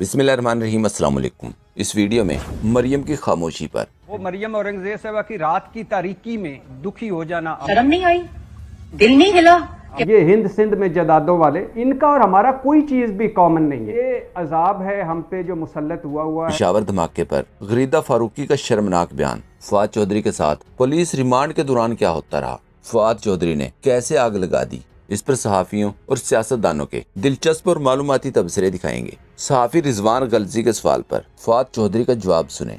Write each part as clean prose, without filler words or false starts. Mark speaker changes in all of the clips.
Speaker 1: बिस्मिल्लाहिर्रहमानिर्रहीम, अस्सलाम वालेकुम। इस वीडियो में मरियम की खामोशी पर
Speaker 2: वो मरियम औरंगजेब साहबा की रात की तारीकी में दुखी हो जाना,
Speaker 3: शर्म नहीं आई, दिल नहीं हिला।
Speaker 2: ये हिंद सिंध में जदादों वाले, इनका और हमारा कोई चीज भी कॉमन नहीं है। ये अजाब है हम पे जो मुसल्लत हुआ है।
Speaker 1: पेशावर धमाके पर गरीदा फारूकी का शर्मनाक बयान। फवाद चौधरी के साथ पुलिस रिमांड के दौरान क्या होता रहा, फवाद चौधरी ने कैसे आग लगा दी, इस पर सहाफियों और सियासतदानों के दिलचस्प और मालूमाती तबसरे दिखाएंगे। सहाफी रिजवान गलजी के सवाल पर फवाद चौधरी का जवाब सुने।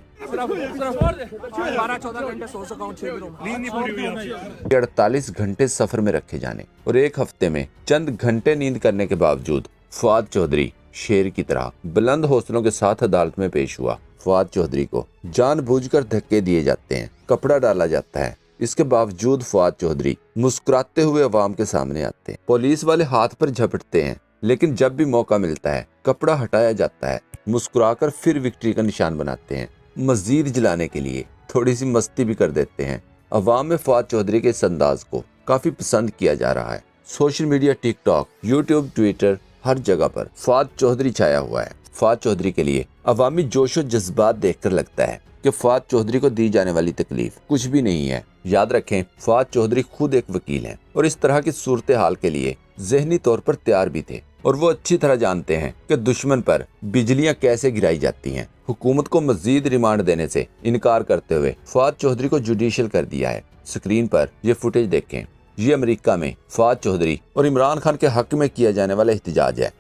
Speaker 1: 48 घंटे सफर में रखे जाने और एक हफ्ते में चंद घंटे नींद करने के बावजूद फवाद चौधरी शेर की तरह बुलंद हौसलों के साथ अदालत में पेश हुआ। फवाद चौधरी को जानबूझकर धक्के दिए जाते हैं, कपड़ा डाला जाता है, इसके बावजूद फवाद चौधरी मुस्कुराते हुए अवाम के सामने आते हैं। पुलिस वाले हाथ पर झपटते हैं, लेकिन जब भी मौका मिलता है कपड़ा हटाया जाता है, मुस्कुराकर फिर विक्ट्री का निशान बनाते हैं। मजीद जलाने के लिए थोड़ी सी मस्ती भी कर देते हैं। अवाम में फवाद चौधरी के इस अंदाज को काफी पसंद किया जा रहा है। Social media, TikTok, YouTube, Twitter, हर जगह पर फवाद चौधरी छाया हुआ है। फवाद चौधरी के लिए अवामी जोश और जज्बात देखकर लगता है कि फवाद चौधरी को दी जाने वाली तकलीफ कुछ भी नहीं है। याद रखें, फवाद चौधरी खुद एक वकील हैं और इस तरह की सूरत हाल के लिए जहनी तौर पर तैयार भी थे, और वो अच्छी तरह जानते हैं कि दुश्मन पर बिजलियां कैसे गिराई जाती हैं। हुकूमत को मजीद रिमांड देने से इनकार करते हुए फवाद चौधरी को जुडिशियल कर दिया है। स्क्रीन पर ये फुटेज देखें। ये अमेरिका में फवाद चौधरी और इमरान खान के हक में किया जाने वाला एहतजाज है।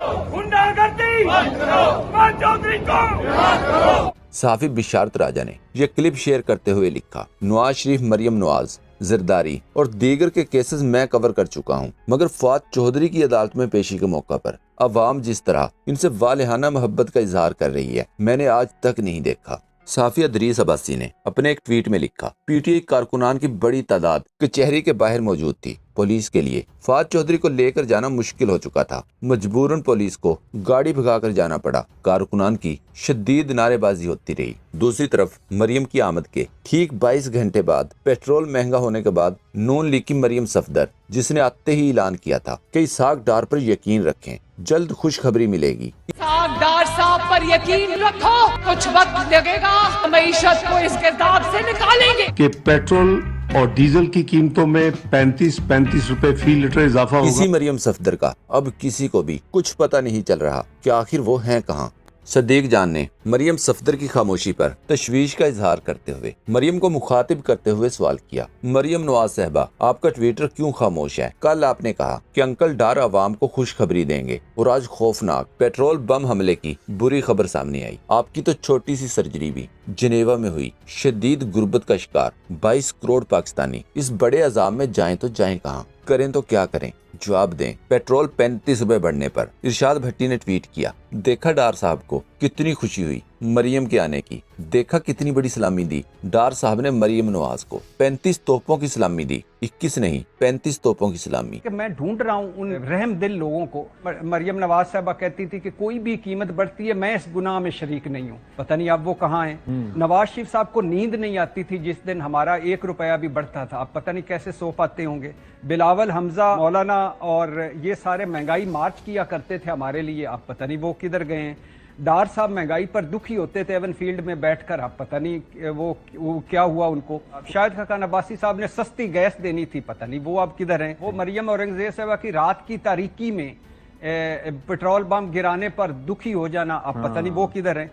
Speaker 1: सहाफी बिशारत राजा ने यह क्लिप शेयर करते हुए लिखा, नवाज शरीफ, मरियम नवाज, जरदारी और दीगर के केसेस मैं कवर कर चुका हूं, मगर फवाद चौधरी की अदालत में पेशी के मौका पर अवाम जिस तरह इनसे वालिहाना मोहब्बत का इजहार कर रही है, मैंने आज तक नहीं देखा। सहाफी अदरीस अब्बासी ने अपने एक ट्वीट में लिखा, पीटीआई कारकुनान की बड़ी तादाद कचहरी के बाहर मौजूद थी। पुलिस के लिए फवाद चौधरी को लेकर जाना मुश्किल हो चुका था। मजबूरन पुलिस को गाड़ी भगाकर जाना पड़ा। कारकुनान की शदीद नारेबाजी होती रही। दूसरी तरफ मरियम की आमद के ठीक 22 घंटे बाद पेट्रोल महंगा होने के बाद नून लीग की मरियम सफदर, जिसने आते ही ऐलान किया था कि इसहाक डार पर यकीन रखें, जल्द खुशखबरी मिलेगी।
Speaker 3: इसहाक डार साहब पर यकीन रखो, कुछ वक्त लगेगा, मईशत को इसके दाग से निकालेंगे।
Speaker 4: कि पेट्रोल और डीजल की कीमतों में 35 रुपए फी लीटर इजाफा होगा।
Speaker 1: इसी मरियम सफदर का अब किसी को भी कुछ पता नहीं चल रहा कि आखिर वो हैं कहाँ। सदीक जान ने मरियम सफदर की खामोशी पर तशवीश का इजहार करते हुए मरियम को मुखातिब करते हुए सवाल किया, मरियम नवाज साहबा, आपका ट्विटर क्यों खामोश है? कल आपने कहा कि अंकल डार अवाम को खुशखबरी देंगे, और आज खौफनाक पेट्रोल बम हमले की बुरी खबर सामने आई। आपकी तो छोटी सी सर्जरी भी जिनेवा में हुई। शदीद गुर्बत का शिकार 22 करोड़ पाकिस्तानी इस बड़े अजाब में जाएं तो जाएं कहाँ, करें तो क्या करें? जवाब दें। पेट्रोल 35 रुपए बढ़ने पर इरशाद भट्टी ने ट्वीट किया, देखा डार साहब को कितनी खुशी हुई मरियम के आने की, देखा कितनी बड़ी सलामी दी। डार साहब ने मरियम नवाज को 35 तोपों की सलामी दी, 21 नहीं 35 तोपों की सलामी।
Speaker 2: कि मैं ढूंढ रहा हूँ उन रहम दिल लोगों को। मरियम नवाज साहबा कहती थी कि कोई भी कीमत बढ़ती है, मैं इस गुनाह में शरीक नहीं हूँ। पता नहीं अब वो कहाँ हैं। नवाज शरीफ साहब को नींद नहीं आती थी जिस दिन हमारा 1 रुपया भी बढ़ता था। अब पता नहीं कैसे सो पाते होंगे। बिलावल, हमजा, मौलाना और ये सारे महंगाई मार्च किया करते थे हमारे लिए, अब पता नहीं वो किधर गए हैं। डार साहब महंगाई पर दुखी होते थे एवन फील्ड में बैठकर, अब पता नहीं वो क्या हुआ उनको। शायद खान अब्बासी साहब ने सस्ती गैस देनी थी, पता नहीं वो अब किधर हैं। वो मरियम औरंगजेब साहबा की रात की तारीकी में पेट्रोल बम गिराने पर दुखी हो जाना, अब पता नहीं वो किधर हैं।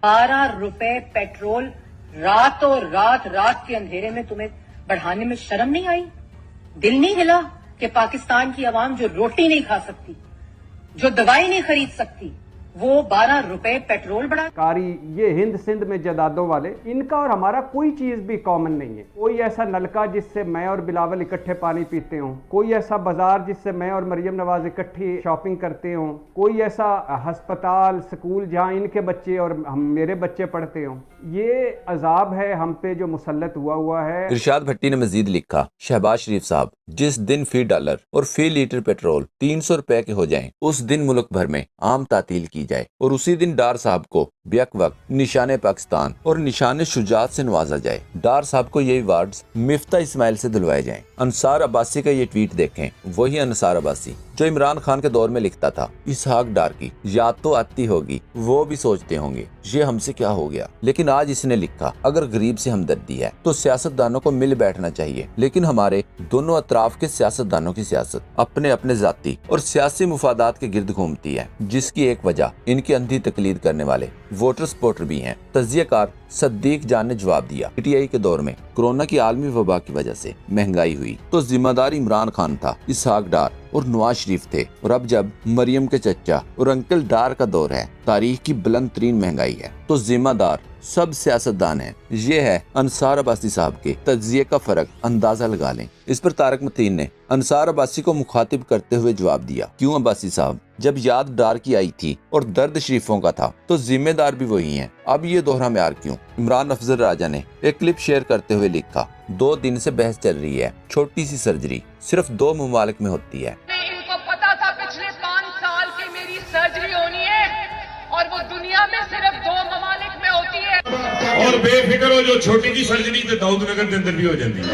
Speaker 3: 12 रुपए पेट्रोल रातों रात के अंधेरे में तुम्हें बढ़ाने में शर्म नहीं आई, दिल नहीं हिला कि पाकिस्तान की आवाम जो रोटी नहीं खा सकती, जो दवाई नहीं खरीद सकती, वो 12 रुपए पेट्रोल बढ़ा।
Speaker 2: कारी ये हिंद सिंध में जदादों वाले, इनका और हमारा कोई चीज भी कॉमन नहीं है। कोई ऐसा नलका जिससे मैं और बिलावल इकट्ठे पानी पीते हों, कोई ऐसा बाजार जिससे मैं और मरियम नवाज इकट्ठी शॉपिंग करते हों, कोई ऐसा अस्पताल, स्कूल जहां इनके बच्चे और मेरे बच्चे पढ़ते हों। ये अजाब है हम पे जो मुसल्लत हुआ है।
Speaker 1: इरशाद भट्टी ने मजीद लिखा, शहबाज शरीफ साहब, जिस दिन फी डॉलर और फी लीटर पेट्रोल 300 रुपए के हो जाएं, उस दिन मुल्क भर में आम तातील की जाए, और उसी दिन डार साहब को बेक वक्त निशाने पाकिस्तान और निशाने शुजात से नवाजा जाए। डार साहब को ये अवार्ड्स मिफ्ता इस्माइल से दिलवाए जाएं। अंसार अब्बासी का ये ट्वीट देखें, वही अंसार अब्बासी जो इमरान खान के दौर में लिखता था, इसहाक डार की याद तो आती होगी, वो भी सोचते होंगे ये हमसे क्या हो गया। लेकिन आज इसने लिखा, अगर गरीब से हमदर्दी है तो सियासतदानों को मिल बैठना चाहिए, लेकिन हमारे दोनों अतराफ के सियासतदानों की सियासत अपने अपने जाती और सियासी मुफादात के गिर्द घूमती है, जिसकी एक वजह इनकी अंधी तकलीद करने वाले वोटर सपोर्टर भी हैं। तज्जियाकार सद्दीक जान ने जवाब दिया, पीटीआई के दौर में कोरोना की आलमी वबा की वजह से महंगाई हुई तो जिम्मेदार इमरान खान था, इसहाक डार और नवाज शरीफ थे, और अब जब मरियम के चचा और अंकल डार का दौर है, तारीख की बुलंद तरीन महंगाई है, तो जिम्मेदार सब सियासतदान हैं। ये है अंसार अब्बासी साहब के तज्जिये का फर्क अंदाजा लगा लें। इस पर तारक मतीन ने अंसार अब्बासी को मुखातिब करते हुए जवाब दिया, क्यों अब्बासी साहब, जब याद डार की आई थी और दर्द शरीफों का था तो जिम्मेदार भी वही हैं, अब ये दोहरा म्यार क्यों। इमरान अफजल राजा ने एक क्लिप शेयर करते हुए लिखा, 2 दिन से बहस चल रही है, छोटी सी सर्जरी सिर्फ 2 ममालिक में होती है।
Speaker 5: इनको पता था पिछले 5 साल की मेरी सर्जरी होनी है और वो दुनिया में सिर्फ 2 ममालिक में होती है।
Speaker 6: और बेफिक्र हो, जो छोटी जी सर्जरी तो दाऊद नगर के अंदर भी हो जाती है।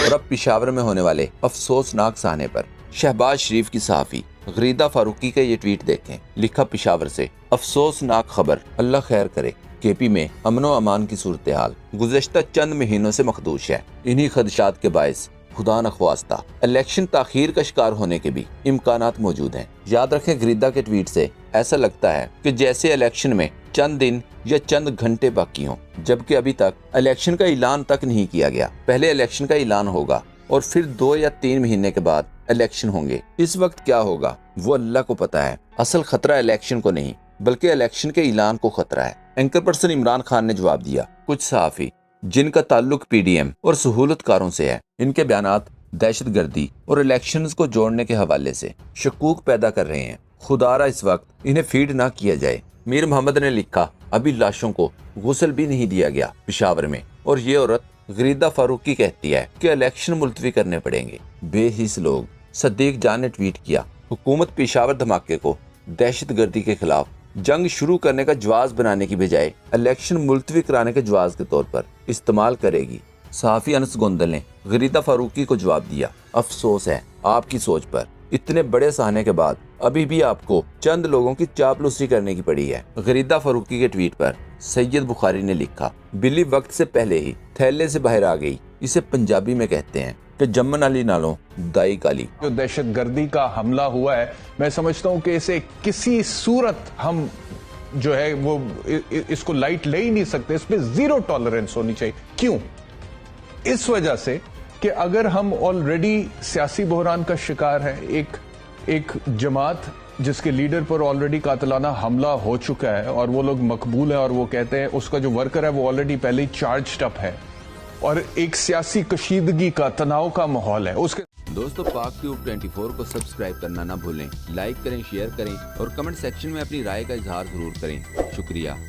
Speaker 1: और अब पेशावर में होने वाले अफसोसनाक साहने पर शहबाज शरीफ की सहाफी गरीदा फारूकी का ये ट्वीट देखें। लिखा, पेशावर से अफसोसनाक खबर, अल्लाह खैर करे। केपी में अमनो अमान की सूरत हाल गुज़श्ता चंद महीनों से मखदूश है। इन्हीं खदशात के बायस खुदा नख्वास्ता इलेक्शन ताखीर का शिकार होने के भी इम्कानात मौजूद हैं। याद रखें, गरीदा के ट्वीट से ऐसा लगता है कि जैसे इलेक्शन में चंद दिन या चंद घंटे बाकी हों, जबकि अभी तक इलेक्शन का ऐलान तक नहीं किया गया। पहले इलेक्शन का ऐलान होगा और फिर 2 या 3 महीने के बाद इलेक्शन होंगे। इस वक्त क्या होगा वो अल्लाह को पता है। असल खतरा इलेक्शन को नहीं बल्कि इलेक्शन के ऐलान को खतरा है। एंकर पर्सन इमरान खान ने जवाब दिया, कुछ सहाफी जिनका ताल्लुक पीडीएम और सहूलतकारों से है, इनके बयानात दहशतगर्दी और इलेक्शंस को जोड़ने के हवाले से शकूक पैदा कर रहे हैं। खुदारा इस वक्त इन्हें फीड ना किया जाए। मीर मोहम्मद ने लिखा, अभी लाशों को गुस्ल भी नहीं दिया गया पेशावर में, और ये औरत गरीदा फारूकी कहती है कि इलेक्शन मुलतवी करने पड़ेंगे। बेहिस लोग। सद्दीक जान ने ट्वीट किया, हुकूमत पेशावर धमाके को दहशतगर्दी के खिलाफ जंग शुरू करने का जवाज बनाने की बजाय इलेक्शन मुलतवी कराने के जवाज के तौर पर इस्तेमाल करेगी। सहाफी अनस गोंदल ने गरीदा फारूकी को जवाब दिया, अफसोस है आपकी सोच पर, इतने बड़े सहने के बाद अभी भी आपको चंद लोगों की चापलूसी करने की पड़ी है। गरीदा फारूकी के ट्वीट पर सैयद बुखारी ने लिखा, बिल्ली वक्त से पहले ही थैले से बाहर आ गई, इसे पंजाबी में कहते हैं कि जम्मन अली नालों दाई काली।
Speaker 7: जो दहशतगर्दी का हमला हुआ है, मैं समझता हूं कि इसे किसी सूरत हम जो है वो इसको लाइट ले ही नहीं सकते। इस पे 0 टॉलरेंस होनी चाहिए। क्यों? इस वजह से कि अगर हम ऑलरेडी सियासी बहरान का शिकार है, एक जमात जिसके लीडर पर ऑलरेडी कातिलाना हमला हो चुका है और वो लोग मकबूल है और वो कहते हैं उसका जो वर्कर है वो ऑलरेडी पहले ही चार्ज्ड अप है, और एक सियासी कशीदगी का, तनाव का माहौल है उसके।
Speaker 1: दोस्तों, पाक ट्यूब 24 को सब्सक्राइब करना ना भूलें, लाइक करें, शेयर करें और कमेंट सेक्शन में अपनी राय का इजहार जरूर करें। शुक्रिया।